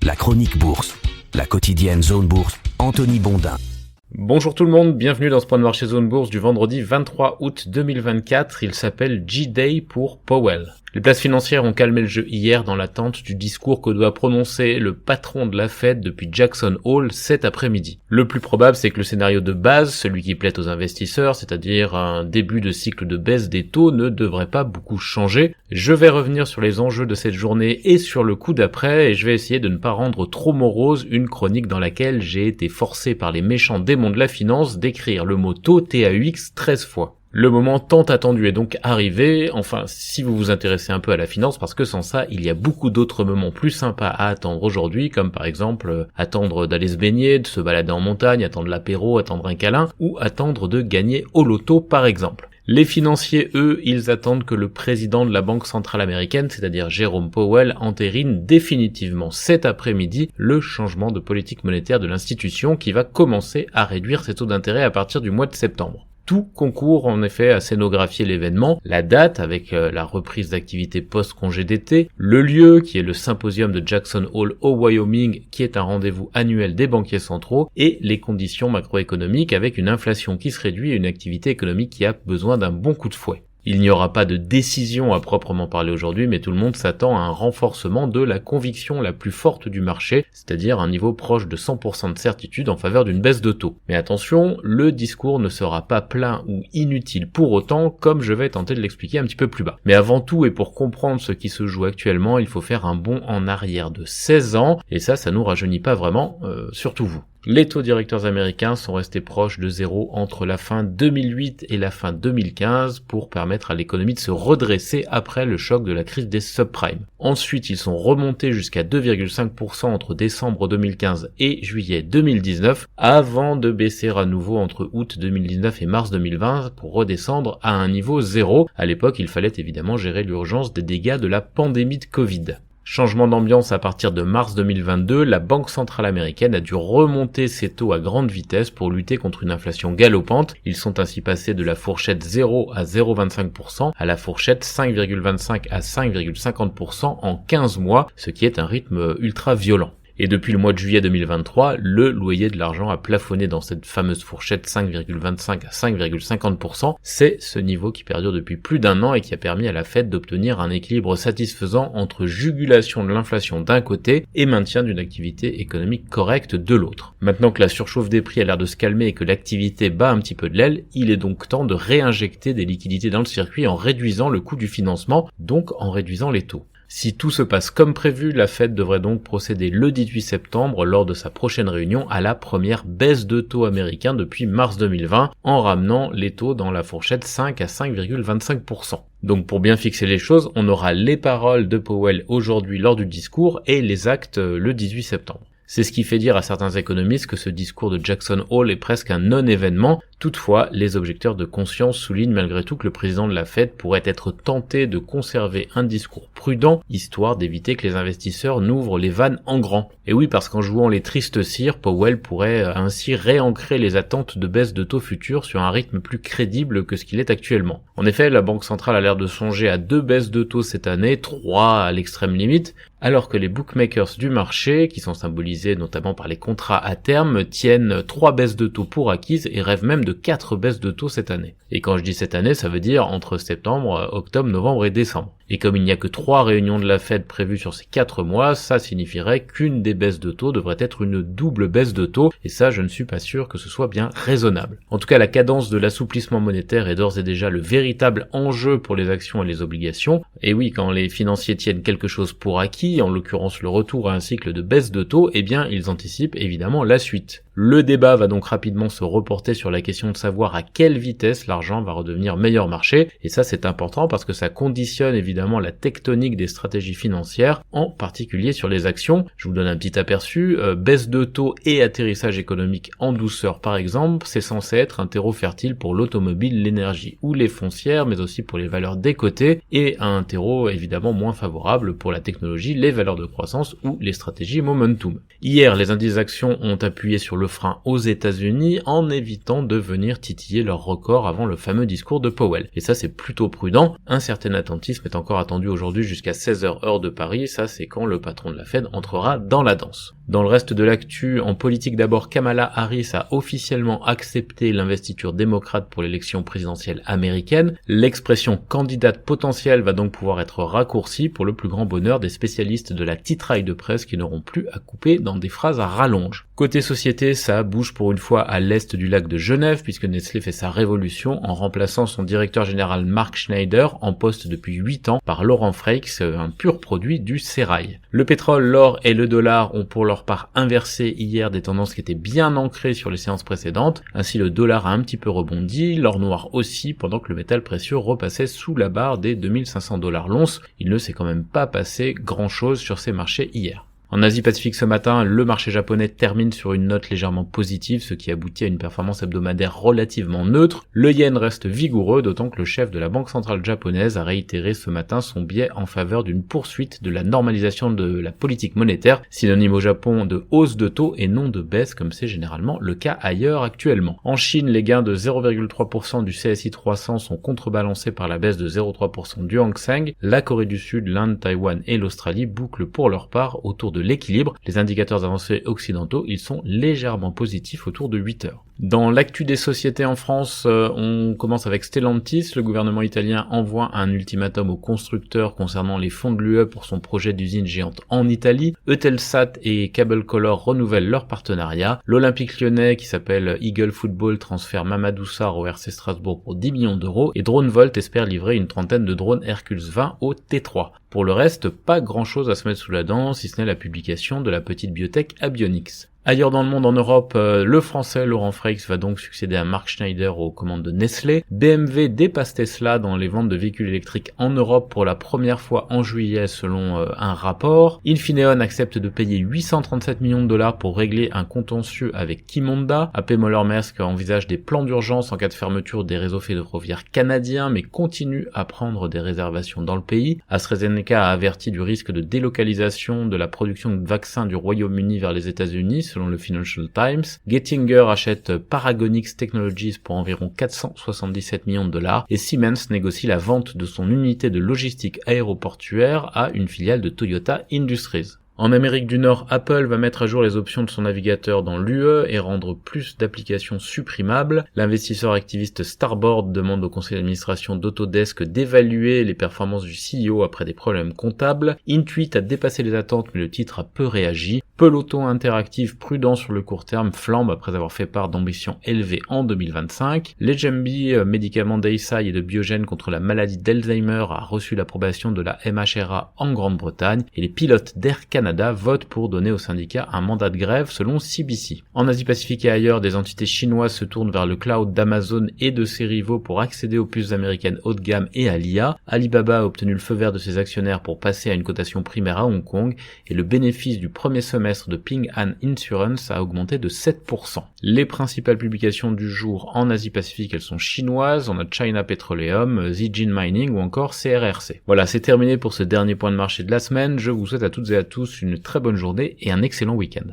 La chronique bourse, la quotidienne Zone Bourse, Anthony Bondin. Bonjour tout le monde, bienvenue dans ce point de marché Zone Bourse du vendredi 23 août 2024, il s'appelle G-Day pour Powell. Les places financières ont calmé le jeu hier dans l'attente du discours que doit prononcer le patron de la Fed depuis Jackson Hole cet après-midi. Le plus probable, c'est que le scénario de base, celui qui plaît aux investisseurs, c'est-à-dire un début de cycle de baisse des taux, ne devrait pas beaucoup changer. Je vais revenir sur les enjeux de cette journée et sur le coup d'après, et je vais essayer de ne pas rendre trop morose une chronique dans laquelle j'ai été forcé par les méchants démons de la finance d'écrire le mot taux TAUX 13 fois. Le moment tant attendu est donc arrivé, enfin si vous vous intéressez un peu à la finance, parce que sans ça, il y a beaucoup d'autres moments plus sympas à attendre aujourd'hui, comme par exemple attendre d'aller se baigner, de se balader en montagne, attendre l'apéro, attendre un câlin, ou attendre de gagner au loto par exemple. Les financiers, eux, ils attendent que le président de la Banque centrale américaine, c'est-à-dire Jerome Powell, entérine définitivement cet après-midi le changement de politique monétaire de l'institution qui va commencer à réduire ses taux d'intérêt à partir du mois de septembre. Tout concourt en effet à scénographier l'événement, la date avec la reprise d'activité post-congé d'été, le lieu qui est le symposium de Jackson Hole au Wyoming qui est un rendez-vous annuel des banquiers centraux et les conditions macroéconomiques avec une inflation qui se réduit et une activité économique qui a besoin d'un bon coup de fouet. Il n'y aura pas de décision à proprement parler aujourd'hui, mais tout le monde s'attend à un renforcement de la conviction la plus forte du marché, c'est-à-dire un niveau proche de 100% de certitude en faveur d'une baisse de taux. Mais attention, le discours ne sera pas plein ou inutile pour autant, comme je vais tenter de l'expliquer un petit peu plus bas. Mais avant tout, et pour comprendre ce qui se joue actuellement, il faut faire un bond en arrière de 16 ans, et ça nous rajeunit pas vraiment, surtout vous. Les taux directeurs américains sont restés proches de zéro entre la fin 2008 et la fin 2015 pour permettre à l'économie de se redresser après le choc de la crise des subprimes. Ensuite, ils sont remontés jusqu'à 2,5% entre décembre 2015 et juillet 2019 avant de baisser à nouveau entre août 2019 et mars 2020 pour redescendre à un niveau zéro. À l'époque, il fallait évidemment gérer l'urgence des dégâts de la pandémie de Covid. Changement d'ambiance à partir de mars 2022, la Banque centrale américaine a dû remonter ses taux à grande vitesse pour lutter contre une inflation galopante. Ils sont ainsi passés de la fourchette 0 à 0,25% à la fourchette 5,25 à 5,50% en 15 mois, ce qui est un rythme ultra violent. Et depuis le mois de juillet 2023, le loyer de l'argent a plafonné dans cette fameuse fourchette 5,25 à 5,50%. C'est ce niveau qui perdure depuis plus d'un an et qui a permis à la Fed d'obtenir un équilibre satisfaisant entre jugulation de l'inflation d'un côté et maintien d'une activité économique correcte de l'autre. Maintenant que la surchauffe des prix a l'air de se calmer et que l'activité bat un petit peu de l'aile, il est donc temps de réinjecter des liquidités dans le circuit en réduisant le coût du financement, donc en réduisant les taux. Si tout se passe comme prévu, la Fed devrait donc procéder le 18 septembre lors de sa prochaine réunion à la première baisse de taux américain depuis mars 2020 en ramenant les taux dans la fourchette 5 à 5,25%. Donc pour bien fixer les choses, on aura les paroles de Powell aujourd'hui lors du discours et les actes le 18 septembre. C'est ce qui fait dire à certains économistes que ce discours de Jackson Hole est presque un non-événement. Toutefois, les objecteurs de conscience soulignent malgré tout que le président de la Fed pourrait être tenté de conserver un discours prudent, histoire d'éviter que les investisseurs n'ouvrent les vannes en grand. Et oui, parce qu'en jouant les tristes cires, Powell pourrait ainsi réancrer les attentes de baisse de taux futurs sur un rythme plus crédible que ce qu'il est actuellement. En effet, la Banque centrale a l'air de songer à 2 baisses de taux cette année, 3 à l'extrême limite, alors que les bookmakers du marché, qui sont symbolisés notamment par les contrats à terme, tiennent 3 baisses de taux pour acquises et rêvent même de 4 baisses de taux cette année. Et quand je dis cette année, ça veut dire entre septembre, octobre, novembre et décembre. Et comme il n'y a que 3 réunions de la Fed prévues sur ces 4 mois, ça signifierait qu'une des baisses de taux devrait être une double baisse de taux, et ça je ne suis pas sûr que ce soit bien raisonnable. En tout cas, la cadence de l'assouplissement monétaire est d'ores et déjà le véritable enjeu pour les actions et les obligations. Et oui, quand les financiers tiennent quelque chose pour acquis, en l'occurrence le retour à un cycle de baisse de taux, eh bien ils anticipent évidemment la suite. Le débat va donc rapidement se reporter sur la question de savoir à quelle vitesse l'argent va redevenir meilleur marché, et ça c'est important parce que ça conditionne évidemment la tectonique des stratégies financières, en particulier sur les actions. Je vous donne un petit aperçu, baisse de taux et atterrissage économique en douceur par exemple, c'est censé être un terreau fertile pour l'automobile, l'énergie ou les foncières, mais aussi pour les valeurs décotées, et un terreau évidemment moins favorable pour la technologie, les valeurs de croissance ou les stratégies momentum. Hier, les indices actions ont appuyé sur le le frein aux États-Unis en évitant de venir titiller leur record avant le fameux discours de Powell. Et ça, c'est plutôt prudent. Un certain attentisme est encore attendu aujourd'hui jusqu'à 16h heure de Paris. Ça, c'est quand le patron de la Fed entrera dans la danse. Dans le reste de l'actu, en politique d'abord, Kamala Harris a officiellement accepté l'investiture démocrate pour l'élection présidentielle américaine. L'expression candidate potentielle va donc pouvoir être raccourcie pour le plus grand bonheur des spécialistes de la titraille de presse qui n'auront plus à couper dans des phrases à rallonge. Côté société, ça bouge pour une fois à l'est du lac de Genève puisque Nestlé fait sa révolution en remplaçant son directeur général Mark Schneider, en poste depuis 8 ans, par Laurent Freixe, un pur produit du sérail. Le pétrole, l'or et le dollar ont pour leur part inversé hier des tendances qui étaient bien ancrées sur les séances précédentes. Ainsi, le dollar a un petit peu rebondi, l'or noir aussi, pendant que le métal précieux repassait sous la barre des 2500 $ l'once. Il ne s'est quand même pas passé grand chose sur ces marchés hier. En Asie-Pacifique ce matin, le marché japonais termine sur une note légèrement positive, ce qui aboutit à une performance hebdomadaire relativement neutre. Le yen reste vigoureux, d'autant que le chef de la Banque centrale japonaise a réitéré ce matin son biais en faveur d'une poursuite de la normalisation de la politique monétaire, synonyme au Japon de hausse de taux et non de baisse comme c'est généralement le cas ailleurs actuellement. En Chine, les gains de 0,3% du CSI 300 sont contrebalancés par la baisse de 0,3% du Hang Seng. La Corée du Sud, l'Inde, Taïwan et l'Australie bouclent pour leur part autour de l'équilibre. Les indicateurs avancés occidentaux, ils sont légèrement positifs autour de 8 heures. Dans l'actu des sociétés en France, on commence avec Stellantis. Le gouvernement italien envoie un ultimatum aux constructeurs concernant les fonds de l'UE pour son projet d'usine géante en Italie. Eutelsat et Cable Color renouvellent leur partenariat. L'Olympique lyonnais, qui s'appelle Eagle Football, transfère Mamadou Sarr au RC Strasbourg pour 10 millions d'euros. Et DroneVolt espère livrer une trentaine de drones Hercules 20 au T3. Pour le reste, pas grand chose à se mettre sous la dent, si ce n'est la publication de la petite biotech Abionyx. Ailleurs dans le monde, en Europe, le français Laurent Freixe va donc succéder à Mark Schneider aux commandes de Nestlé. BMW dépasse Tesla dans les ventes de véhicules électriques en Europe pour la première fois en juillet selon un rapport. Infineon accepte de payer 837 millions de dollars pour régler un contentieux avec Qimonda. AP Moller-Maersk envisage des plans d'urgence en cas de fermeture des réseaux ferroviaires canadiens, mais continue à prendre des réservations dans le pays. AstraZeneca a averti du risque de délocalisation de la production de vaccins du Royaume-Uni vers les États-Unis, selon le Financial Times. Getinge achète Paragonix Technologies pour environ 477 millions de dollars et Siemens négocie la vente de son unité de logistique aéroportuaire à une filiale de Toyota Industries. En Amérique du Nord, Apple va mettre à jour les options de son navigateur dans l'UE et rendre plus d'applications supprimables. L'investisseur activiste Starboard demande au conseil d'administration d'Autodesk d'évaluer les performances du CEO après des problèmes comptables. Intuit a dépassé les attentes mais le titre a peu réagi. Peloton Interactive, prudent sur le court terme, flambe après avoir fait part d'ambitions élevées en 2025. Legembi, médicament d'Eisai et de Biogen contre la maladie d'Alzheimer, a reçu l'approbation de la MHRA en Grande-Bretagne et les pilotes d'Air Canada votent pour donner au syndicat un mandat de grève selon CBC. En Asie-Pacifique et ailleurs, des entités chinoises se tournent vers le cloud d'Amazon et de ses rivaux pour accéder aux puces américaines haut de gamme et à l'IA. Alibaba a obtenu le feu vert de ses actionnaires pour passer à une cotation primaire à Hong Kong et le bénéfice du premier semestre de Ping An Insurance a augmenté de 7%. Les principales publications du jour en Asie-Pacifique, elles sont chinoises. On a China Petroleum, Zijin Mining ou encore CRRC. Voilà, c'est terminé pour ce dernier point de marché de la semaine. Je vous souhaite à toutes et à tous une très bonne journée et un excellent week-end.